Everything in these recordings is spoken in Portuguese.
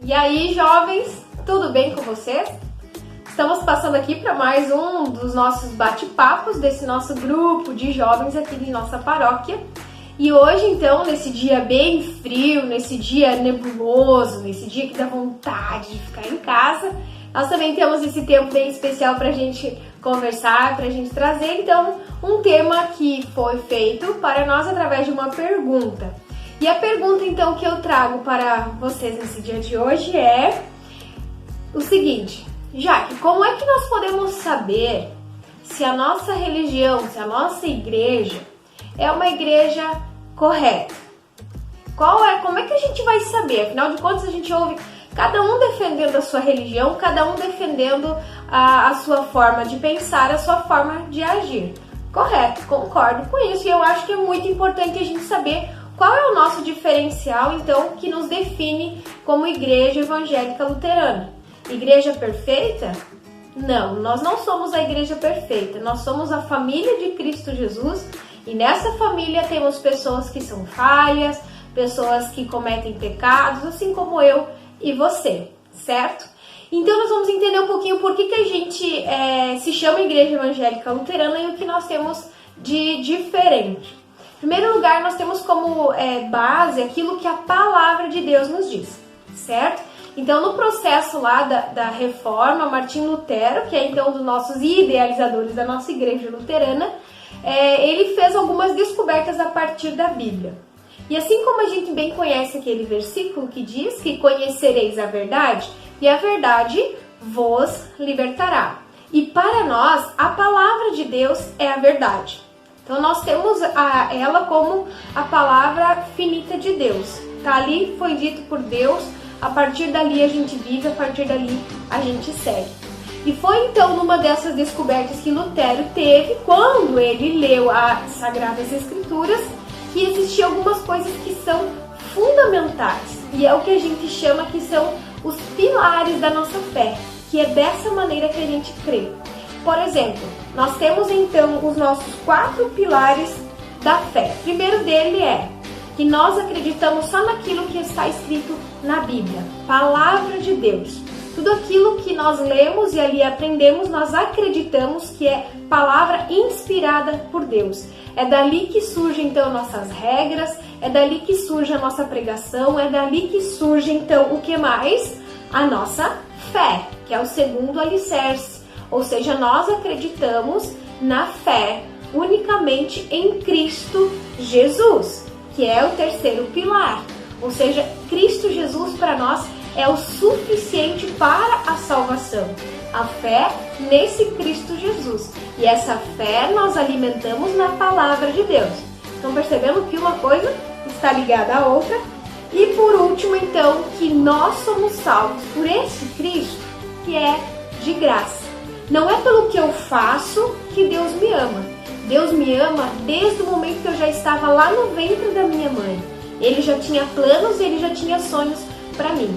E aí, jovens, tudo bem com vocês? Estamos passando aqui para mais um dos nossos bate-papos desse nosso grupo de jovens aqui de nossa paróquia. E hoje, então, nesse dia bem frio, nesse dia nebuloso, nesse dia que dá vontade de ficar em casa, nós também temos esse tempo bem especial para a gente conversar, para a gente trazer, então, um tema que foi feito para nós através de uma pergunta. E a pergunta, então, que eu trago para vocês nesse dia de hoje é o seguinte: Jaque, como é que nós podemos saber se a nossa religião, se a nossa igreja é uma igreja correta? Como é que a gente vai saber? Afinal de contas, a gente ouve cada um defendendo a sua religião, cada um defendendo a sua forma de pensar, a sua forma de agir. Correto, concordo com isso. E eu acho que é muito importante a gente saber qual é o nosso diferencial, então, que nos define como igreja evangélica luterana. Igreja perfeita? Não, nós não somos a igreja perfeita. Nós somos a família de Cristo Jesus e nessa família temos pessoas que são falhas, pessoas que cometem pecados, assim como eu e você, certo? Então nós vamos entender um pouquinho por que a gente se chama igreja evangélica luterana e o que nós temos de diferente. Em primeiro lugar, nós temos como base aquilo que a palavra de Deus nos diz, certo? Então, no processo lá da reforma, Martim Lutero, que é então um dos nossos idealizadores da nossa igreja luterana, ele fez algumas descobertas a partir da Bíblia. E assim como a gente bem conhece aquele versículo que diz que conhecereis a verdade, e a verdade vos libertará. E para nós, a palavra de Deus é a verdade. Então nós temos ela como a palavra finita de Deus. Tá ali, foi dito por Deus, a partir dali a gente vive, a partir dali a gente segue. E foi então numa dessas descobertas que Lutero teve, quando ele leu as Sagradas Escrituras, que existiam algumas coisas que são fundamentais. E é o que a gente chama que são os pilares da nossa fé, que é dessa maneira que a gente crê. Por exemplo, nós temos então os nossos 4 pilares da fé. O primeiro dele é que nós acreditamos só naquilo que está escrito na Bíblia, palavra de Deus. Tudo aquilo que nós lemos e ali aprendemos, nós acreditamos que é palavra inspirada por Deus. É dali que surgem então nossas regras, é dali que surge a nossa pregação, é dali que surge então o que mais? A nossa fé, que é o segundo alicerce. Ou seja, nós acreditamos na fé unicamente em Cristo Jesus, que é o terceiro pilar. Ou seja, Cristo Jesus para nós é o suficiente para a salvação. A fé nesse Cristo Jesus. E essa fé nós alimentamos na palavra de Deus. Estão percebendo que uma coisa está ligada à outra? E por último, então, que nós somos salvos por esse Cristo que é de graça. Não é pelo que eu faço que Deus me ama. Deus me ama desde o momento que eu já estava lá no ventre da minha mãe. Ele já tinha planos e ele já tinha sonhos para mim.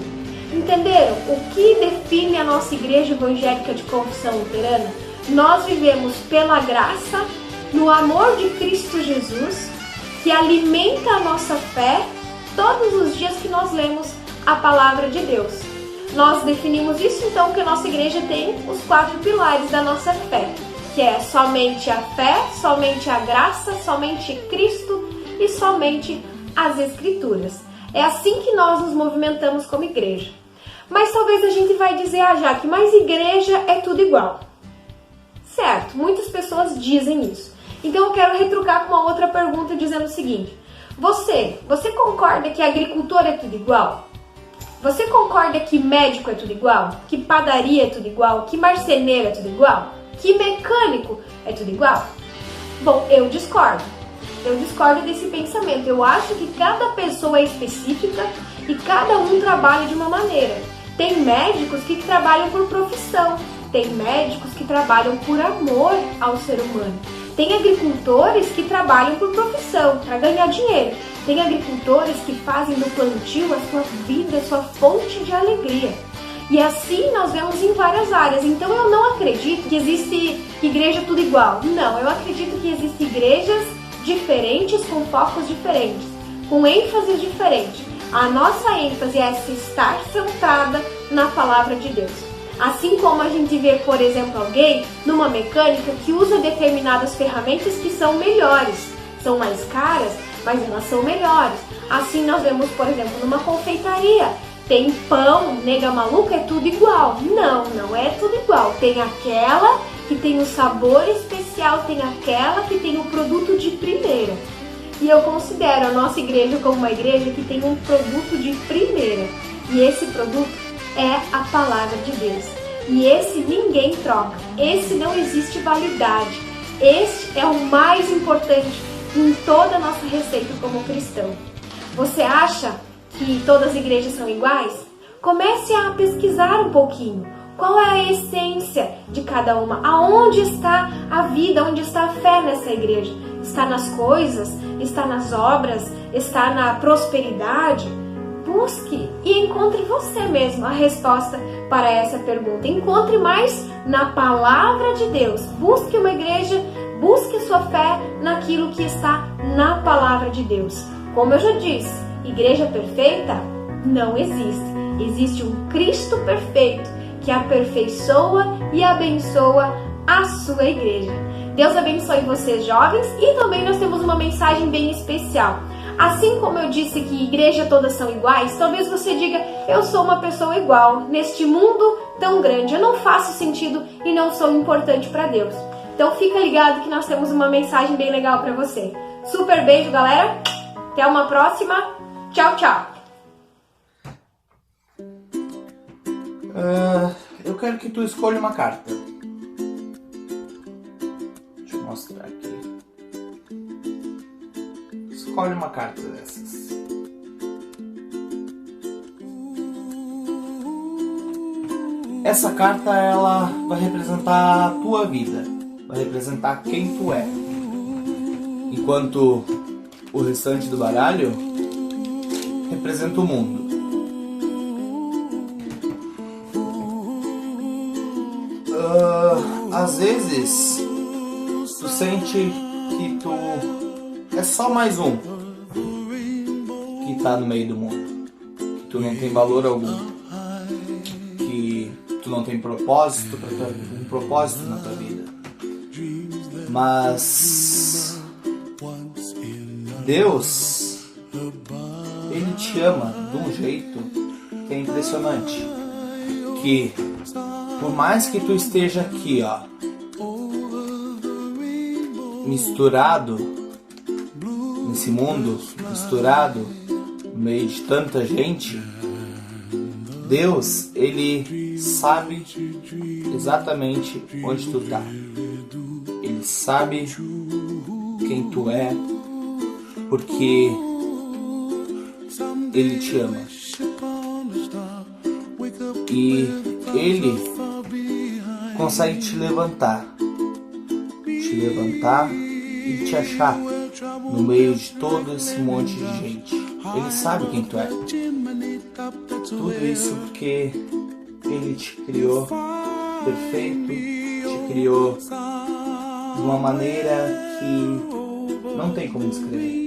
Entenderam? O que define a nossa igreja evangélica de confissão luterana? Nós vivemos pela graça, no amor de Cristo Jesus, que alimenta a nossa fé todos os dias que nós lemos a palavra de Deus. Nós definimos isso então que a nossa igreja tem os 4 pilares da nossa fé, que é somente a fé, somente a graça, somente Cristo e somente as Escrituras. É assim que nós nos movimentamos como igreja. Mas talvez a gente vai dizer, Jaque, mas igreja é tudo igual. Certo, muitas pessoas dizem isso. Então eu quero retrucar com uma outra pergunta dizendo o seguinte: Você concorda que agricultor é tudo igual? Você concorda que médico é tudo igual? Que padaria é tudo igual? Que marceneiro é tudo igual? Que mecânico é tudo igual? Bom, eu discordo. Eu discordo desse pensamento. Eu acho que cada pessoa é específica e cada um trabalha de uma maneira. Tem médicos que trabalham por profissão. Tem médicos que trabalham por amor ao ser humano. Tem agricultores que trabalham por profissão, para ganhar dinheiro. Tem agricultores que fazem do plantio a sua vida, a sua fonte de alegria. E assim nós vemos em várias áreas. Então eu não acredito que existe igreja tudo igual. Não, eu acredito que existem igrejas diferentes, com focos diferentes, com ênfases diferentes. A nossa ênfase é se estar centrada na palavra de Deus. Assim como a gente vê, por exemplo, alguém numa mecânica que usa determinadas ferramentas que são melhores, são mais caras, mas elas são melhores. Assim nós vemos, por exemplo, numa confeitaria, tem pão, nega maluca, é tudo igual. Não, não é tudo igual. Tem aquela que tem um sabor especial, tem aquela que tem um produto de primeira. E eu considero a nossa igreja como uma igreja que tem um produto de primeira. E esse produto é a palavra de Deus. E esse ninguém troca. Esse não existe validade. Este é o mais importante em toda a nossa receita como cristão. Você acha que todas as igrejas são iguais? Comece a pesquisar um pouquinho. Qual é a essência de cada uma? Aonde está a vida? Onde está a fé nessa igreja? Está nas coisas? Está nas obras? Está na prosperidade? Busque e encontre você mesmo a resposta para essa pergunta. Encontre mais na palavra de Deus. Busque uma igreja, busque sua fé naquilo que está na palavra de Deus. Como eu já disse, igreja perfeita não existe. Existe um Cristo perfeito que aperfeiçoa e abençoa a sua igreja. Deus abençoe vocês, jovens, e também nós temos uma mensagem bem especial. Assim como eu disse que igreja todas são iguais, talvez você diga, eu sou uma pessoa igual, neste mundo tão grande, eu não faço sentido e não sou importante para Deus. Então fica ligado que nós temos uma mensagem bem legal para você. Super beijo, galera, até uma próxima, tchau, tchau. Eu quero que tu escolha uma carta. Deixa eu mostrar aqui. Escolhe uma carta dessas. Essa carta, ela vai representar a tua vida, vai representar quem tu é. Enquanto o restante do baralho representa o mundo. Às vezes tu sente que tu é só mais um que tá no meio do mundo, que tu não tem valor algum, que tu não tem propósito, um propósito na tua vida. Mas Deus, Ele te ama de um jeito que é impressionante, que por mais que tu esteja aqui, ó, misturado nesse mundo, misturado no meio de tanta gente, Deus, Ele sabe exatamente onde tu tá. Ele sabe quem tu é, porque Ele te ama. E Ele consegue te levantar e te achar no meio de todo esse monte de gente. Ele sabe quem tu é. Tudo isso porque Ele te criou perfeito, te criou de uma maneira que não tem como descrever.